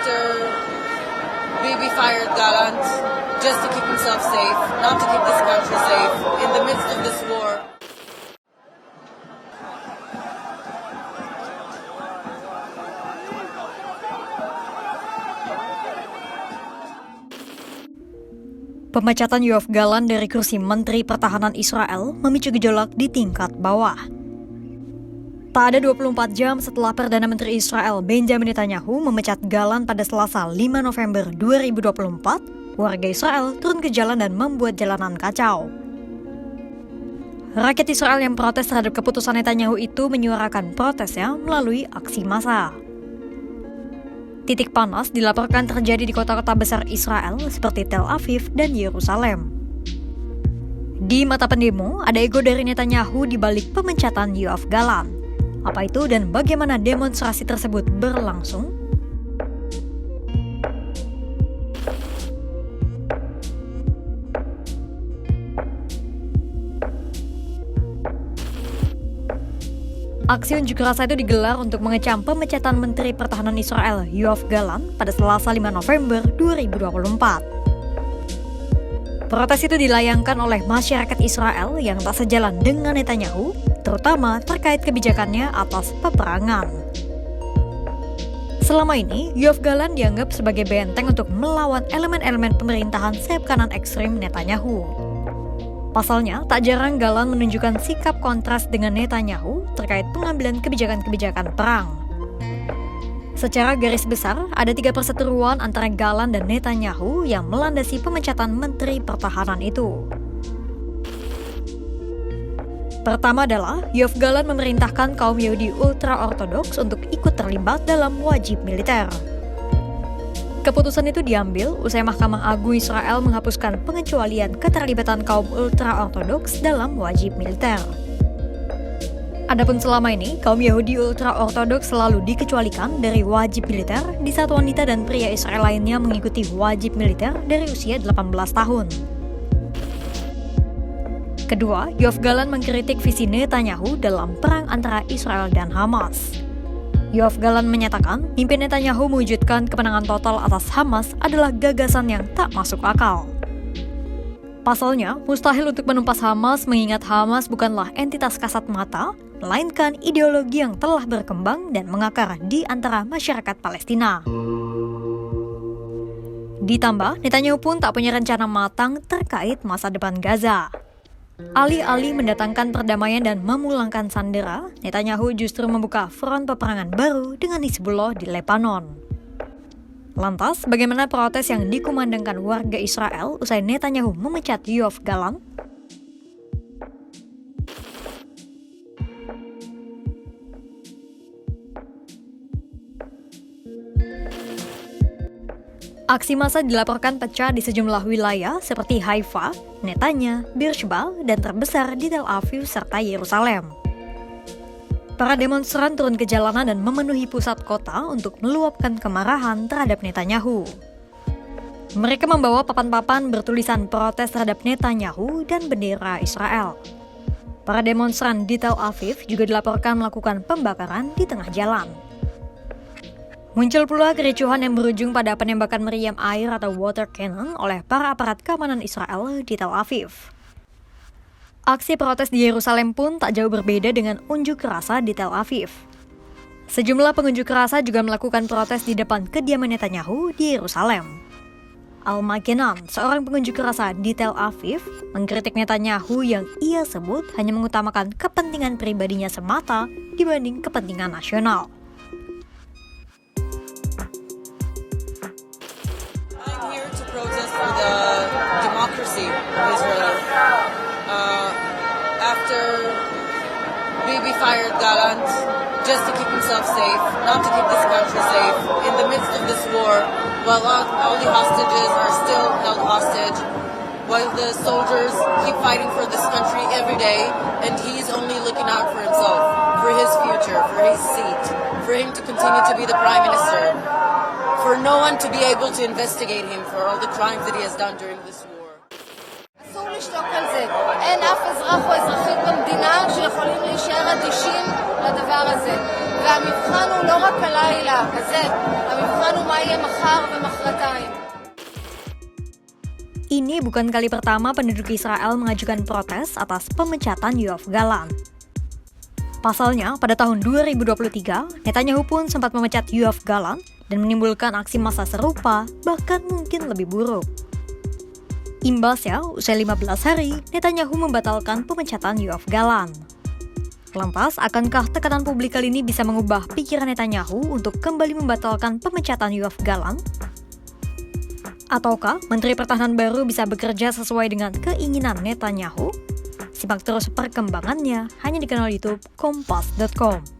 after Bibi fired Gallant just to keep himself safe, not to keep this country safe in the midst of this war. Pemecatan Yoav Gallant dari kursi Menteri Pertahanan Israel memicu gejolak di tingkat bawah. Tak ada 24 jam setelah Perdana Menteri Israel Benjamin Netanyahu memecat Gallant pada Selasa 5 November 2024, warga Israel turun ke jalan dan membuat jalanan kacau. Rakyat Israel yang protes terhadap keputusan Netanyahu itu menyuarakan protesnya melalui aksi massa. Titik panas dilaporkan terjadi di kota-kota besar Israel seperti Tel Aviv dan Yerusalem. Di mata pendemo, ada ego dari Netanyahu di balik pemecatan Yoav Gallant. Apa itu dan bagaimana demonstrasi tersebut berlangsung? Aksi unjuk rasa itu digelar untuk mengecam pemecatan Menteri Pertahanan Israel Yoav Gallant pada Selasa 5 November 2024. Protes itu dilayangkan oleh masyarakat Israel yang tak sejalan dengan Netanyahu, terutama terkait kebijakannya atas peperangan. Selama ini, Yoav Gallant dianggap sebagai benteng untuk melawan elemen-elemen pemerintahan sayap kanan ekstrim Netanyahu. Pasalnya, tak jarang Gallant menunjukkan sikap kontras dengan Netanyahu terkait pengambilan kebijakan-kebijakan perang. Secara garis besar, ada 3 perseteruan antara Gallant dan Netanyahu yang melandasi pemecatan Menteri Pertahanan itu. Pertama adalah, Yoav Gallant memerintahkan kaum Yahudi ultra-ortodoks untuk ikut terlibat dalam wajib militer. Keputusan itu diambil usai Mahkamah Agung Israel menghapuskan pengecualian keterlibatan kaum ultra-ortodoks dalam wajib militer. Adapun selama ini, kaum Yahudi ultra-ortodoks selalu dikecualikan dari wajib militer di saat wanita dan pria Israel lainnya mengikuti wajib militer dari usia 18 tahun. Kedua, Yoav Gallant mengkritik visi Netanyahu dalam perang antara Israel dan Hamas. Yoav Gallant menyatakan, mimpi Netanyahu mewujudkan kemenangan total atas Hamas adalah gagasan yang tak masuk akal. Pasalnya, mustahil untuk menumpas Hamas mengingat Hamas bukanlah entitas kasat mata, melainkan ideologi yang telah berkembang dan mengakar di antara masyarakat Palestina. Ditambah, Netanyahu pun tak punya rencana matang terkait masa depan Gaza. Alih-alih mendatangkan perdamaian dan memulangkan sandera, Netanyahu justru membuka front peperangan baru dengan Hizbullah di Lebanon. Lantas, bagaimana protes yang dikumandangkan warga Israel usai Netanyahu memecat Yoav Gallant? Aksi massa dilaporkan pecah di sejumlah wilayah seperti Haifa, Netanya, Beersheba, dan terbesar di Tel Aviv serta Yerusalem. Para demonstran turun ke jalanan dan memenuhi pusat kota untuk meluapkan kemarahan terhadap Netanyahu. Mereka membawa papan-papan bertulisan protes terhadap Netanyahu dan bendera Israel. Para demonstran di Tel Aviv juga dilaporkan melakukan pembakaran di tengah jalan. Muncul pula kericuhan yang berujung pada penembakan meriam air atau water cannon oleh para aparat keamanan Israel di Tel Aviv. Aksi protes di Yerusalem pun tak jauh berbeda dengan unjuk rasa di Tel Aviv. Sejumlah pengunjuk rasa juga melakukan protes di depan kediaman Netanyahu di Yerusalem. Al-Magenan, seorang pengunjuk rasa di Tel Aviv, mengkritik Netanyahu yang ia sebut hanya mengutamakan kepentingan pribadinya semata dibanding kepentingan nasional. For the democracy of Israel. After Bibi fired Gallant just to keep himself safe, not to keep this country safe in the midst of this war, while all the hostages are still held hostage, while the soldiers keep fighting for this country every day, and he's only looking out for himself, for his future, for his seat, for him to continue to be the prime minister. For no one to be able to investigate him for all the crimes that he has done during this war. אסור לשתוק על זה. אין אף אזרח או אזרחית במדינה שיכולים להישאר אדישים לדבר הזה. והמבחן הוא לא רק הלילה, הזה. המבחן הוא מה יהיה מחר ומחרתיים. Ini bukan kali pertama penduduk Israel mengajukan protes atas pemecatan Yoav Gallant. Pasalnya, pada tahun 2023, Netanyahu pun sempat memecat Yoav Gallant dan menimbulkan aksi massa serupa, bahkan mungkin lebih buruk. Imbasnya, usai 15 hari, Netanyahu membatalkan pemecatan Yoav Gallant. Lantas, akankah tekanan publik kali ini bisa mengubah pikiran Netanyahu untuk kembali membatalkan pemecatan Yoav Gallant? Ataukah Menteri Pertahanan baru bisa bekerja sesuai dengan keinginan Netanyahu? Simak terus perkembangannya hanya di kanal YouTube Kompas.com.